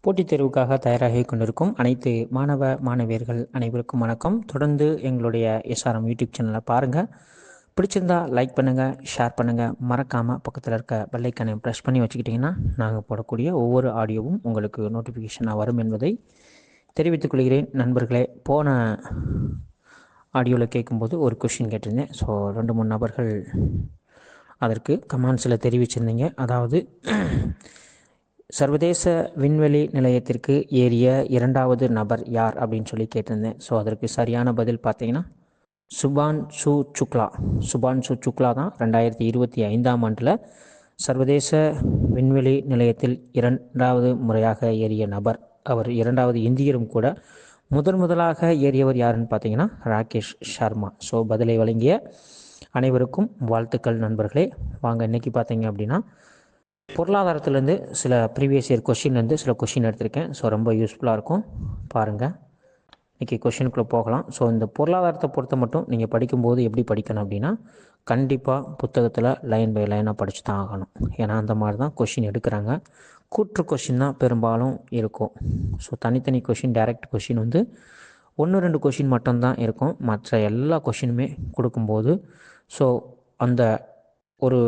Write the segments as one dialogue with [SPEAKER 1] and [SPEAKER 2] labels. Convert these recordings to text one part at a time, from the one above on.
[SPEAKER 1] போட்டித் தேர்வுக்காக தயாராகி கொண்டிருக்கும் அனைத்து மாணவ மாணவியர்கள் அனைவருக்கும் வணக்கம். தொடர்ந்து எங்களுடைய எஸ்ஆர்எம் யூடியூப் சேனலை பாருங்கள். பிடிச்சிருந்தா லைக் பண்ணுங்கள், ஷேர் பண்ணுங்கள். மறக்காமல் பக்கத்தில் இருக்க பெல் ஐக்கானை ப்ரெஸ் பண்ணி வச்சுக்கிட்டிங்கன்னா நாங்கள் போடக்கூடிய ஒவ்வொரு ஆடியோவும் உங்களுக்கு நோட்டிஃபிகேஷனாக வரும் என்பதை தெரிவித்துக் கொள்கிறேன். நண்பர்களே, போன ஆடியோவில் கேட்கும்போது ஒரு கொஷின் கேட்டிருந்தேன். ஸோ 2-3 நபர்கள் அதற்கு கமெண்ட்ஸில் தெரிவிச்சிருந்தீங்க. அதாவது சர்வதேச விண்வெளி நிலையத்திற்கு ஏறிய 2வது நபர் யார் அப்படின்னு சொல்லி கேட்டிருந்தேன். ஸோ அதற்கு சரியான பதில் பார்த்தீங்கன்னா சுபான்ஷு சுக்லா தான் 2025ஆம் ஆண்டில் சர்வதேச விண்வெளி நிலையத்தில் 2வது முறையாக ஏறிய நபர். அவர் 2வது இந்தியரும் கூட. முதலாக ஏறியவர் யாருன்னு பார்த்தீங்கன்னா ராகேஷ் சர்மா. ஸோ பதிலை வழங்கிய அனைவருக்கும் வாழ்த்துக்கள் நண்பர்களே. வாங்க, இன்றைக்கி பார்த்தீங்க அப்படின்னா பொருளாதாரத்துலேருந்து சில ப்ரீவியஸ் இயர் கொஷின்லேருந்து சில கொஷின் எடுத்திருக்கேன். ஸோ ரொம்ப யூஸ்ஃபுல்லாக இருக்கும், பாருங்கள். இன்றைக்கி கொஷினுக்குள்ளே போகலாம். ஸோ இந்த பொருளாதாரத்தை பொறுத்த மட்டும் நீங்கள் படிக்கும்போது எப்படி படிக்கணும் அப்படின்னா, கண்டிப்பாக புத்தகத்தில் லைன் பை லைனாக படித்து தான் ஆகணும். ஏன்னா அந்த மாதிரி தான் கொஷின் எடுக்கிறாங்க. கூற்று கொஷின் தான் பெரும்பாலும் இருக்கும். ஸோ தனித்தனி கொஷின், டைரக்ட் கொஷின் 1-2 கொஷின் மட்டும்தான் இருக்கும். மற்ற எல்லா கொஷினுமே கொடுக்கும்போது ஸோ அந்த ஒரு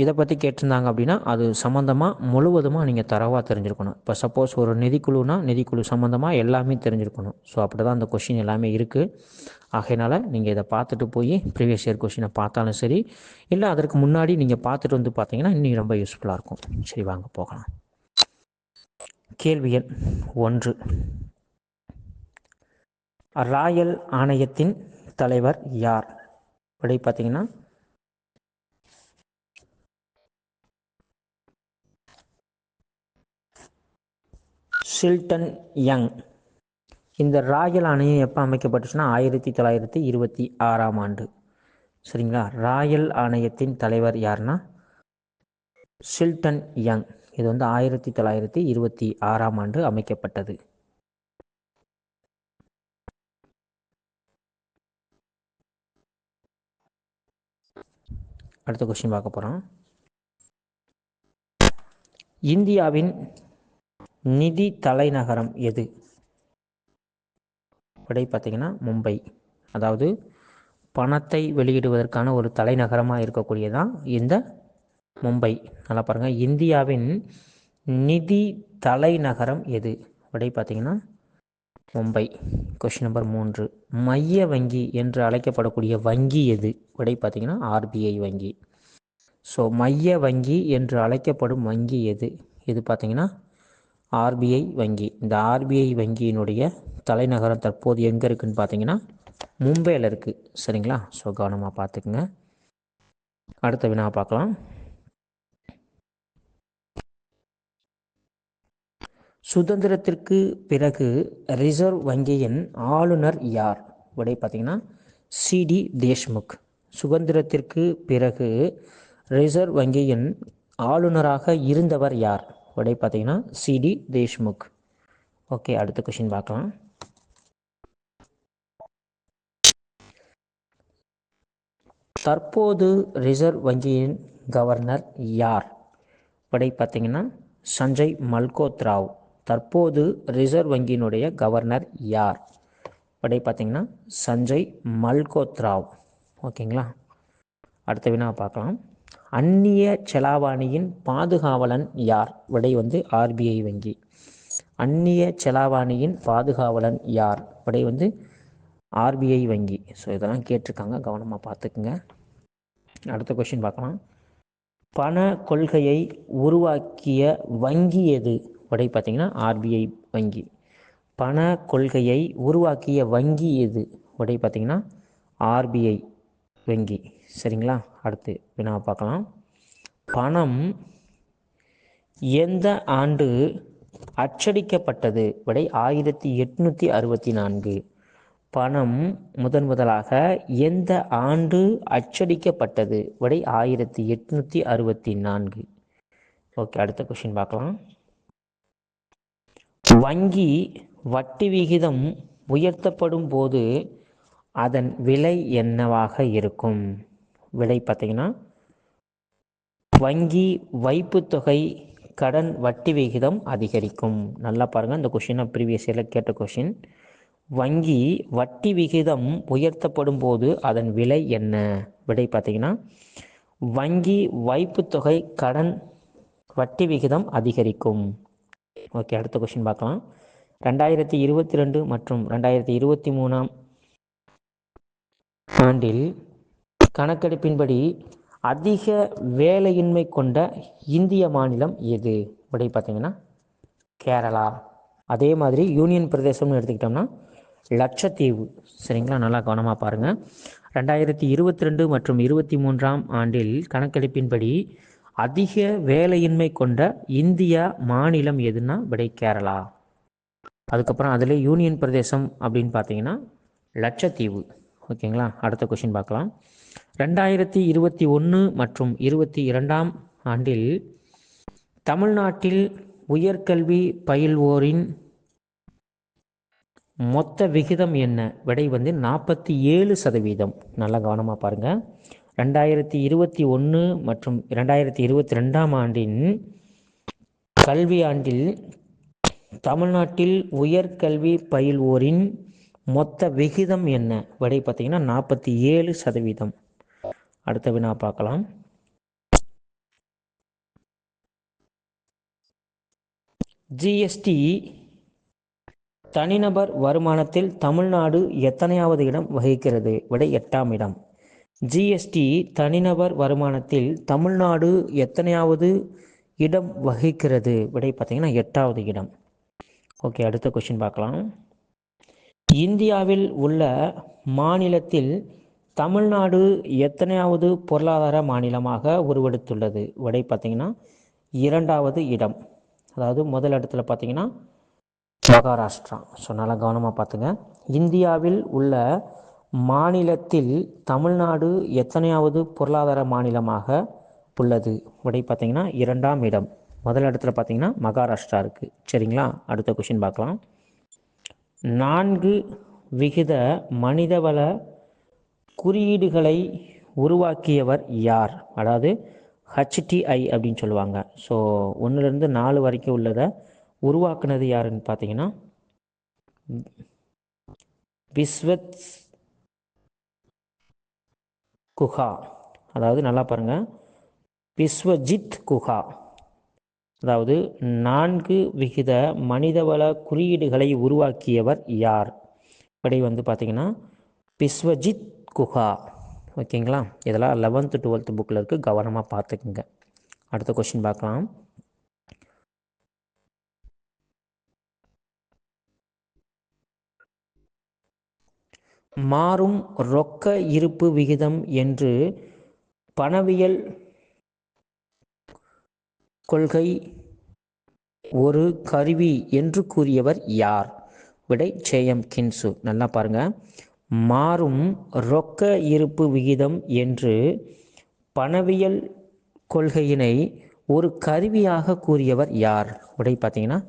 [SPEAKER 1] இதை பற்றி கேட்டிருந்தாங்க அப்படின்னா அது சம்மந்தமாக முழுவதுமாக நீங்கள் தரவாக தெரிஞ்சிருக்கணும். இப்போ சப்போஸ் ஒரு நிதிக்குழுனா நிதிக்குழு சம்மந்தமாக எல்லாமே தெரிஞ்சிருக்கணும். ஸோ அப்படி தான் அந்த கொஷின் எல்லாமே இருக்குது. ஆகையினால் நீங்கள் இதை பார்த்துட்டு போய் ப்ரீவியஸ் இயர் கொஷினை பார்த்தாலும் சரி, இல்லை அதற்கு முன்னாடி நீங்கள் பார்த்துட்டு பார்த்தீங்கன்னா இன்னும் ரொம்ப யூஸ்ஃபுல்லாக இருக்கும். சரி, வாங்க போகலாம். கேள்வி எண் 1. ராயல் ஆணையத்தின் தலைவர் யார்? விடை பார்த்தீங்கன்னா ஷில்டன் யங். இந்த ராயல் ஆணையம் எப்போ அமைக்கப்பட்டுச்சுன்னா 1926ஆம் ஆண்டு. சரிங்களா? ராயல் ஆணையத்தின் தலைவர் யாருன்னா ஷில்டன் யங். இது 1926ஆம் ஆண்டு அமைக்கப்பட்டது. அடுத்த கொஸ்டின் பார்க்க போகிறோம். இந்தியாவின் நிதி தலைநகரம் எது? விடை பார்த்தீங்கன்னா மும்பை. அதாவது பணத்தை வெளியிடுவதற்கான ஒரு தலைநகரமாக இருக்கக்கூடியதான் இந்த மும்பை. நல்லா பாருங்கள். இந்தியாவின் நிதி தலைநகரம் எது? விடை பார்த்தீங்கன்னா மும்பை. Question number 3. மைய வங்கி என்று அழைக்கப்படக்கூடிய வங்கி எது? விடை பார்த்தீங்கன்னா ஆர்பிஐ வங்கி. ஸோ மைய வங்கி என்று அழைக்கப்படும் வங்கி எது? இது பார்த்தீங்கன்னா ஆர்பிஐ வங்கி. இந்த ஆர்பிஐ வங்கியினுடைய தலைநகரம் தற்போது எங்கே இருக்குதுன்னு பார்த்தீங்கன்னா மும்பையில் இருக்குது. சரிங்களா? ஸோ கவனமாக பார்த்துக்குங்க. அடுத்த வினா பார்க்கலாம். சுதந்திரத்திற்கு பிறகு ரிசர்வ் வங்கியின் ஆளுநர் யார்? விடை பார்த்தீங்கன்னா சிடி தேஷ்முக். சுதந்திரத்திற்கு பிறகு ரிசர்வ் வங்கியின் ஆளுநராக இருந்தவர் யார்? விடை பார்த்தீங்கன்னா சிடி தேஷ்முக். ஓகே, அடுத்த கொஸ்டின் பார்க்கலாம். தற்போது ரிசர்வ் வங்கியின் கவர்னர் யார்? விடை பார்த்தீங்கன்னா சஞ்சய் மல்கோத்ராவ். தற்போது ரிசர்வ் வங்கியினுடைய கவர்னர் யார்? விடை பார்த்தீங்கன்னா சஞ்சய் மல்கோத்ராவ். ஓகேங்களா? அடுத்த வினா பார்க்கலாம். அந்நிய செலாவணியின் பாதுகாவலன் யார்? விடை ஆர்பிஐ வங்கி. அந்நிய செலாவணியின் பாதுகாவலன் யார்? விடை ஆர்பிஐ வங்கி. ஸோ இதெல்லாம் கேட்டிருக்காங்க, கவனமாக பார்த்துக்குங்க. அடுத்த கொஸ்டின் பார்க்கலாம். பண கொள்கையை உருவாக்கிய வங்கி எது? விடை பார்த்தீங்கன்னா ஆர்பிஐ வங்கி. பண கொள்கையை உருவாக்கிய வங்கி எது? விடை பார்த்தீங்கன்னா ஆர்பிஐ வங்கி. சரிங்களா? அடுத்து வினாவை பார்க்கலாம். பணம் எந்த ஆண்டு அச்சடிக்கப்பட்டது? விடை 1864. பணம் முதலாக எந்த ஆண்டு அச்சடிக்கப்பட்டது? விடை 1864. ஓகே, அடுத்த கொஸ்டின் பார்க்கலாம். வங்கி வட்டி விகிதம் உயர்த்தப்படும் போது அதன் விலை என்னவாக இருக்கும்? விடை பார்த்தீங்கன்னா வங்கி வைப்பு தொகை கடன் வட்டி விகிதம் அதிகரிக்கும். நல்லா பாருங்கள், இந்த கொஷினை ப்ரீவியஸ் இயரில் கேட்ட கொஷின். வங்கி வட்டி விகிதம் உயர்த்தப்படும் போது அதன் விலை என்ன? விடை பார்த்தீங்கன்னா வங்கி வைப்புத்தொகை கடன் வட்டி விகிதம் அதிகரிக்கும். ஓகே, அடுத்த கொஷின் பார்க்கலாம். 2022 மற்றும் 2023 ஆண்டில் கணக்கெடுப்பின்படி அதிக வேலையின்மை கொண்ட இந்திய மாநிலம் எது? விடை பார்த்தீங்கன்னா கேரளா. அதே மாதிரி யூனியன் பிரதேசம்னு எடுத்துக்கிட்டோம்னா லட்சத்தீவு. சரிங்களா, நல்லா கவனமாக பாருங்கள். 2022 மற்றும் 2023 ஆண்டில் கணக்கெடுப்பின்படி அதிக வேலையின்மை கொண்ட இந்திய மாநிலம் எதுன்னா விடை கேரளா. அதுக்கப்புறம் அதில் யூனியன் பிரதேசம் அப்படின்னு பார்த்தீங்கன்னா லட்சத்தீவு. ஓகேங்களா, அடுத்த கொஷின் பார்க்கலாம். 2021 மற்றும் 2022 ஆண்டில் தமிழ்நாட்டில் உயர்கல்வி பயில்வோரின் மொத்த விகிதம் என்ன? விடை 47%. நல்லா கவனமாக பாருங்கள். 2021 மற்றும் 2022 ஆண்டின் கல்வி ஆண்டில் தமிழ்நாட்டில் உயர்கல்வி பயில்வோரின் மொத்த விகிதம் என்ன? விடை பார்த்தீங்கன்னா 47%. அடுத்த வினா பார்க்கலாம். ஜிஎஸ்டி தனிநபர் வருமானத்தில் தமிழ்நாடு எத்தனையாவது இடம் வகிக்கிறது? விடை 8ஆம் இடம். ஜிஎஸ்டி தனிநபர் வருமானத்தில் தமிழ்நாடு எத்தனையாவது இடம் வகிக்கிறது? விடை பார்த்தீங்கன்னா 8ஆவது இடம். ஓகே, அடுத்த கொஸ்டின் பார்க்கலாம். இந்தியாவில் உள்ள மாநிலத்தில் தமிழ்நாடு எத்தனையாவது பொருளாதார மாநிலமாக உருவெடுத்துள்ளது? விடை பார்த்தீங்கன்னா 2ஆவது இடம். அதாவது முதல் இடத்துல பார்த்தீங்கன்னா மகாராஷ்டிரா. ஸோ நல்லா கவனமாக பார்த்துங்க. இந்தியாவில் உள்ள மாநிலத்தில் தமிழ்நாடு எத்தனையாவது பொருளாதார மாநிலமாக உள்ளது? விடை பார்த்தீங்கன்னா 2ஆம் இடம். முதல் இடத்துல பார்த்தீங்கன்னா மகாராஷ்டிரா இருக்குது. சரிங்களா, அடுத்த கொஷின் பார்க்கலாம். 4 விகித மனிதவள குறியீடுகளை உருவாக்கியவர் யார்? அதாவது HTI அப்படின்னு சொல்லுவாங்க. ஸோ 1லேருந்து 4 வரைக்கும் உள்ளதை உருவாக்குனது யாருன்னு பார்த்தீங்கன்னா விஸ்வத் குஹா. அதாவது நல்லா பாருங்கள், விஸ்வஜித் குஹா. அதாவது 4 விகித மனிதவள குறியீடுகளை உருவாக்கியவர் யார்? விடை பார்த்தீங்கன்னா விஸ்வஜித் குஹா. ஓகேங்களா, இதெல்லாம் 11th 12th புக்கில் இருக்குது, கவனமாக பார்த்துக்குங்க. அடுத்த கொஸ்டின் பார்க்கலாம். மாறும் ரொக்க இருப்பு விகிதம் என்று பணவியல் கொள்கை ஒரு கருவி என்று கூறியவர் யார்? விடை ஜேஎம் கின்சு. நல்லா பாருங்க, மாறும் ரொக்க இருப்பு விகிதம் என்று பணவியல் கொள்கையினை ஒரு கருவியாக கூறியவர் யார்? விடை பார்த்தீங்கன்னா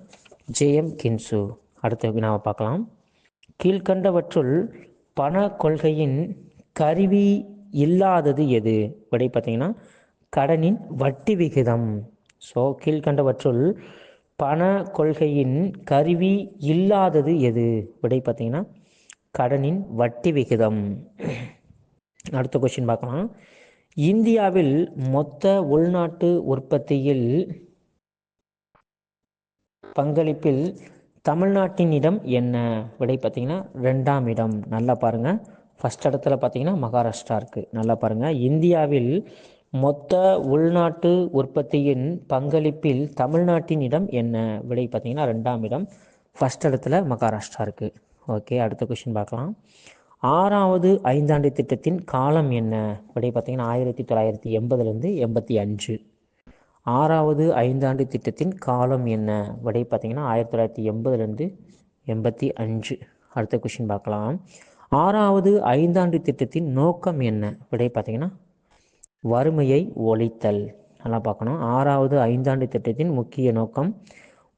[SPEAKER 1] ஜேஎம் கின்சு. அடுத்த வினாவை பார்க்கலாம். கீழ்கண்டவற்றுள் பண கொள்கையின் கருவி இல்லாதது எது? விடை பார்த்தீங்கன்னா கடனின் வட்டி விகிதம். ஸோ கீழ்கண்டவற்றுள் பண கொள்கையின் கருவி இல்லாதது எது? விடை பார்த்தீங்கன்னா கடனின் வட்டி விகிதம். அடுத்த கொஸ்டின் பார்க்கலாம். இந்தியாவில் மொத்த உள்நாட்டு உற்பத்தியில் பங்களிப்பில் தமிழ்நாட்டின் இடம் என்ன? விடை பார்த்தீங்கன்னா 2ஆம் இடம். நல்லா பாருங்கள், ஃபஸ்ட் இடத்துல பார்த்தீங்கன்னா மகாராஷ்டிரா இருக்குது. நல்லா பாருங்கள், இந்தியாவில் மொத்த உள்நாட்டு உற்பத்தியின் பங்களிப்பில் தமிழ்நாட்டின் இடம் என்ன? விடை பார்த்தீங்கன்னா 2ஆம் இடம். ஃபஸ்ட் இடத்துல மகாராஷ்டிரா இருக்குது. ஓகே, அடுத்த கொஸ்டின் பார்க்கலாம். 6வது ஐந்தாண்டு திட்டத்தின் காலம் என்ன? விடை பார்த்தீங்கன்னா 1980லேருந்து 85. 6வது ஐந்தாண்டு திட்டத்தின் காலம் என்ன? விடை பார்த்தீங்கன்னா 1980லேருந்து 85. அடுத்த கொஸ்டின் பார்க்கலாம். 6வது ஐந்தாண்டு திட்டத்தின் நோக்கம் என்ன? விடை பார்த்தீங்கன்னா வறுமையை ஒழித்தல். நல்லா பார்க்கணும், 6வது ஐந்தாண்டு திட்டத்தின் முக்கிய நோக்கம்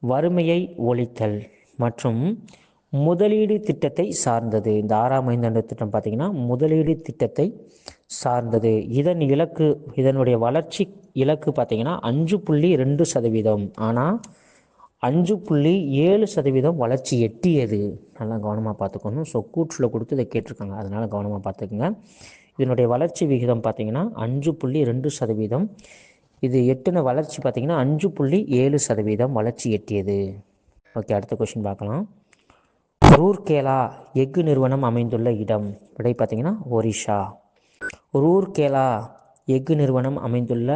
[SPEAKER 1] வறுமையை ஒழித்தல் மற்றும் முதலீடு திட்டத்தை சார்ந்தது. இந்த 6ஆம் ஐந்தாண்டு திட்டம் பார்த்தீங்கன்னா முதலீடு திட்டத்தை சார்ந்தது. இதனுடைய வளர்ச்சி இலக்கு பார்த்தீங்கன்னா 5.2%. ஆனால் 5.7% வளர்ச்சி எட்டியது. நல்லா கவனமாக பார்த்துக்கணும். ஸோ கூற்றில் கொடுத்து இதை கேட்டிருக்காங்க, அதனால் கவனமாக பார்த்துக்குங்க. இதனுடைய வளர்ச்சி விகிதம் பார்த்தீங்கன்னா 5.2%. இது எட்டின வளர்ச்சி பார்த்தீங்கன்னா 5.7% வளர்ச்சி எட்டியது. ஓகே, அடுத்த கொஸ்டின் பார்க்கலாம். ரூர்கேலா எஃகு நிறுவனம் அமைந்துள்ள இடம். விடை பார்த்தீங்கன்னா ஒரிஷா. ரூர்கேலா எஃகு நிறுவனம் அமைந்துள்ள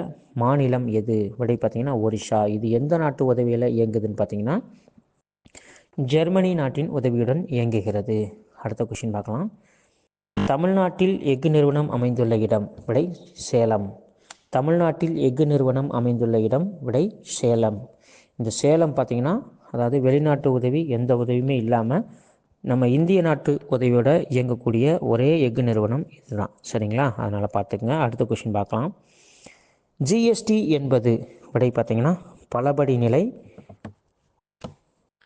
[SPEAKER 1] மாநிலம் எது? விடை பார்த்தீங்கன்னா ஒரிஷா. இது எந்த நாட்டு உதவியில் இயங்குதுன்னு பார்த்தீங்கன்னா ஜெர்மனி நாட்டின் உதவியுடன் இயங்குகிறது. அடுத்த கொஸ்டின் பார்க்கலாம். தமிழ்நாட்டில் எஃகு நிறுவனம் அமைந்துள்ள இடம். விடை சேலம். தமிழ்நாட்டில் எஃகு நிறுவனம் அமைந்துள்ள இடம். விடை சேலம். இந்த சேலம் பார்த்தீங்கன்னா அதாவது வெளிநாட்டு உதவி எந்த உதவியுமே இல்லாமல் நம்ம இந்திய நாட்டு உதவியோட இயங்கக்கூடிய ஒரே எஃகு நிறுவனம் இதுதான். சரிங்களா? அதனால் பார்த்துக்குங்க. அடுத்த கொஸ்டின் பார்க்கலாம். ஜிஎஸ்டி என்பது. விடை பார்த்தீங்கன்னா பலபடி நிலை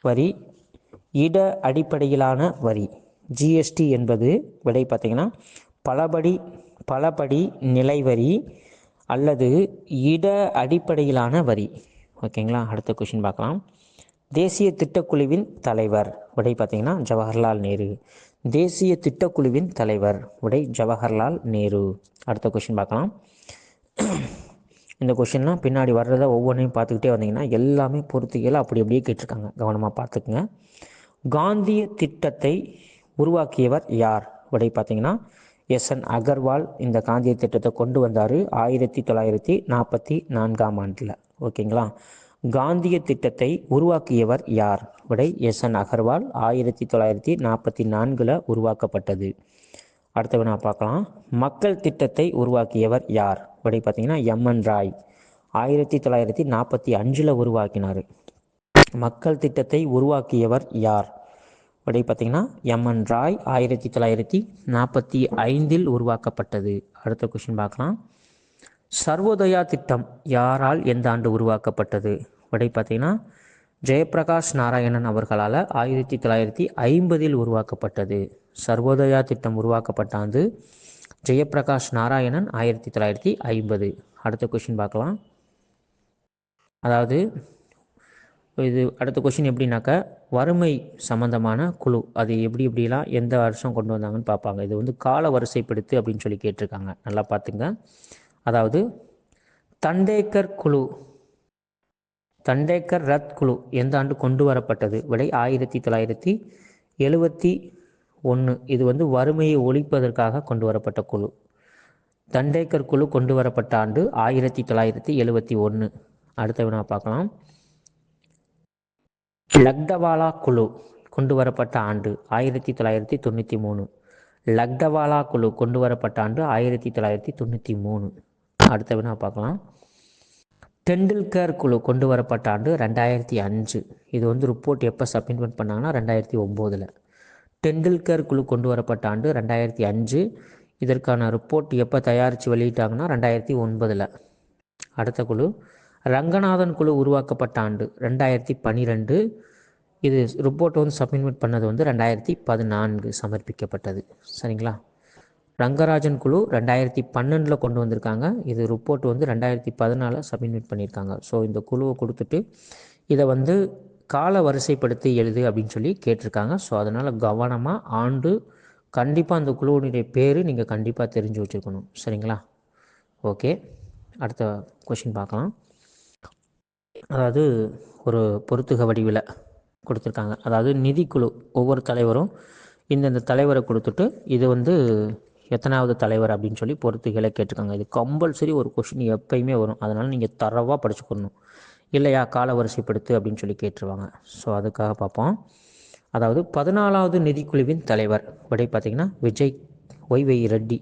[SPEAKER 1] வரி, இட அடிப்படையிலான வரி. ஜிஎஸ்டி என்பது விடை பார்த்தீங்கன்னா பலபடி நிலை வரி அல்லது இட அடிப்படையிலான வரி. ஓகேங்களா? அடுத்த கொஸ்டின் பார்க்கலாம். தேசிய திட்டக்குழுவின் தலைவர். விடை பார்த்தீங்கன்னா ஜவஹர்லால் நேரு. தேசிய திட்டக்குழுவின் தலைவர். விடை ஜவஹர்லால் நேரு. அடுத்த கொஸ்டின் பார்க்கலாம். இந்த கொஸ்டின்லாம் பின்னாடி வர்றதை ஒவ்வொன்றையும் பார்த்துக்கிட்டே வந்தீங்கன்னா எல்லாமே பொறுத்துக்கையில் அப்படி அப்படியே கேட்டிருக்காங்க. கவனமாக பார்த்துக்குங்க. காந்திய திட்டத்தை உருவாக்கியவர் யார்? விடை பார்த்தீங்கன்னா எஸ்என் அகர்வால் இந்த காந்திய திட்டத்தை கொண்டு வந்தார் 1944ஆம் ஆண்டில். ஓகேங்களா? காந்திய திட்டத்தை உருவாக்கியவர் யார்? விடை எஸ்என் அகர்வால். 1944 உருவாக்கப்பட்டது. அடுத்த வினா பார்க்கலாம். மக்கள் திட்டத்தை உருவாக்கியவர் யார்? விடை பார்த்தீங்கன்னா எம்என் ராய். 1945 உருவாக்கினார். மக்கள் திட்டத்தை உருவாக்கியவர் யார்? விடை பார்த்தீங்கன்னா எம்என் ராய். 1945 உருவாக்கப்பட்டது. அடுத்த கொஸ்டின் பார்க்கலாம். சர்வோதயா திட்டம் யாரால் எந்த ஆண்டு உருவாக்கப்பட்டது? விடை பார்த்தீங்கன்னா ஜெயபிரகாஷ் நாராயணன் அவர்களால் 1950 உருவாக்கப்பட்டது. சர்வோதயா திட்டம் உருவாக்கப்பட்ட ஆண்டு ஜெயபிரகாஷ் நாராயணன் 1950. அடுத்த கொஸ்டின் பார்க்கலாம். அதாவது இது அடுத்த கொஸ்டின் எப்படின்னாக்கா வறுமை சம்பந்தமான குழு அது எப்படிலாம் எந்த வருஷம் கொண்டு வந்தாங்கன்னு பார்ப்பாங்க. இது வந்து கால வரிசைப்படுத்து அப்படின்னு சொல்லி கேட்டிருக்காங்க. நல்லா பார்த்துங்க. அதாவது தண்டேக்கர் ரத் குழு எந்த ஆண்டு கொண்டு வரப்பட்டது? விடை 1971. இது வந்து வறுமையை ஒழிப்பதற்காக கொண்டு வரப்பட்ட குழு. தண்டேக்கர் குழு கொண்டு வரப்பட்ட ஆண்டு 1971. அடுத்த வினா பார்க்கலாம். லக்டவாலா குழு கொண்டு வரப்பட்ட ஆண்டு 1993. லக்டவாலா குழு கொண்டு வரப்பட்ட ஆண்டு 1993. அடுத்த வினா பார்க்கலாம். டெண்டுல்கர் குழு கொண்டு வரப்பட்ட ஆண்டு 2005. இது வந்து ரிப்போர்ட் எப்போ சப்மிட் பண்ணாங்கன்னா 2009. டெண்டுல்கர் குழு கொண்டு வரப்பட்ட ஆண்டு 2005. இதற்கான ரிப்போர்ட் எப்போ தயாரித்து வெளியிட்டாங்கன்னா 2009. அடுத்த குழு ரங்கநாதன் குழு உருவாக்கப்பட்ட ஆண்டு 2012. இது ரிப்போர்ட் வந்து சப்மிட் பண்ணது வந்து 2014 சமர்ப்பிக்கப்பட்டது. சரிங்களா? ரங்கராஜன் குழு 2012 கொண்டு வந்திருக்காங்க. இது ரிப்போர்ட் வந்து 2014 சப்மிட் பண்ணியிருக்காங்க. ஸோ இந்த குழுவை கொடுத்துட்டு இதை வந்து கால வரிசைப்படுத்தி எழுது அப்படின்னு சொல்லி கேட்டிருக்காங்க. ஸோ அதனால் கவனமாக ஆண்டு கண்டிப்பாக அந்த குழுவுடைய பேர் நீங்கள் கண்டிப்பாக தெரிஞ்சு வச்சுருக்கணும். சரிங்களா? ஓகே, அடுத்த கொஷின் பார்க்கலாம். அதாவது ஒரு பொறுத்துக வடிவில் கொடுத்துருக்காங்க. அதாவது நிதிக்குழு ஒவ்வொரு தலைவரும் இந்தந்த தலைவரை கொடுத்துட்டு இது வந்து எத்தனாவது தலைவர் அப்படின்னு சொல்லி பொறுத்துகளை கேட்டிருக்காங்க. இது கம்பல்சரி ஒரு கொஷின் எப்பயுமே வரும். அதனால் நீங்கள் தரவாக படிச்சுக்கணும். இல்லையா கால வரிசைப்படுத்து அப்படின்னு சொல்லி கேட்டுருவாங்க. ஸோ அதுக்காக பார்ப்போம். அதாவது 14வது நிதிக்குழுவின் தலைவர் விடை பார்த்திங்கன்னா ஒய்ஒய் ரெட்டி.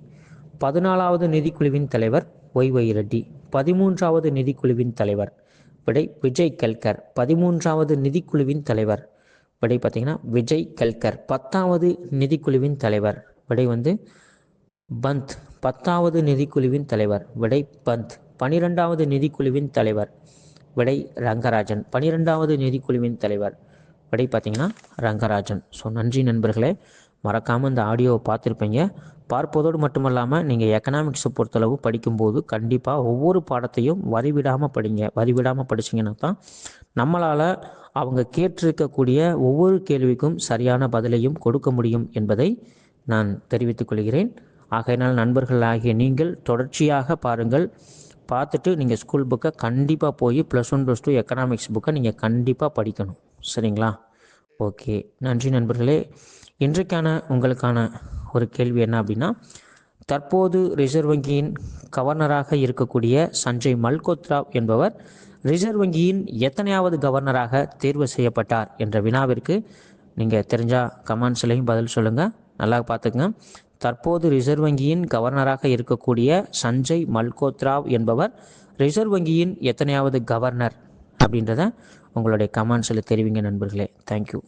[SPEAKER 1] 14வது நிதிக்குழுவின் தலைவர் ஒய்ஒய் ரெட்டி. 13வது நிதிக்குழுவின் தலைவர் விடை விஜய் கெல்கர். 13வது நிதிக்குழுவின் தலைவர் விடை பார்த்திங்கன்னா விஜய் கெல்கர். 10வது நிதிக்குழுவின் தலைவர் விடை வந்து பந்த். 10வது நிதிக்குழுவின் தலைவர் விடை பந்த். 12வது நிதிக்குழுவின் தலைவர் விடை ரங்கராஜன். 12வது நிதிக்குழுவின் தலைவர் விடை பார்த்திங்கன்னா ரங்கராஜன். ஸோ நன்றி நண்பர்களே. மறக்காமல் இந்த ஆடியோவை பார்த்துருப்பீங்க. பார்ப்பதோடு மட்டுமல்லாமல் நீங்கள் எக்கனாமிக்ஸை பொறுத்தளவு படிக்கும்போது கண்டிப்பாக ஒவ்வொரு பாடத்தையும் வரிவிடாமல் படிங்க. வரிவிடாமல் படிச்சிங்கன்னா தான் நம்மளால் அவங்க கேட்டிருக்கக்கூடிய ஒவ்வொரு கேள்விக்கும் சரியான பதிலையும் கொடுக்க முடியும் என்பதை நான் தெரிவித்துக் கொள்கிறேன். ஆகையினால் நண்பர்கள் ஆகிய நீங்கள் தொடர்ச்சியாக பாருங்கள். பார்த்துட்டு நீங்கள் ஸ்கூல் புக்கை கண்டிப்பாக போய் +1 +2 எக்கனாமிக்ஸ் புக்கை நீங்கள் கண்டிப்பாக படிக்கணும். சரிங்களா? ஓகே, நன்றி நண்பர்களே. இன்றைக்கான உங்களுக்கான ஒரு கேள்வி என்ன அப்படின்னா, தற்போது ரிசர்வ் வங்கியின் கவர்னராக இருக்கக்கூடிய சஞ்சய் மல்கோத்ரா என்பவர் ரிசர்வ் வங்கியின் எத்தனையாவது கவர்னராக தேர்வு செய்யப்பட்டார் என்ற வினாவிற்கு நீங்கள் தெரிஞ்சால் கமெண்ட்ஸ்லையும் பதில் சொல்லுங்கள். நல்லா பார்த்துக்குங்க. தற்போது ரிசர்வ் வங்கியின் கவர்னராக இருக்கக்கூடிய சஞ்சய் மல்கோத்ரா என்பவர் ரிசர்வ் வங்கியின் எத்தனையாவது கவர்னர் அப்படின்றத உங்களுடைய கமெண்ட்ஸில் தெரிவிங்க நண்பர்களே. தேங்க்யூ.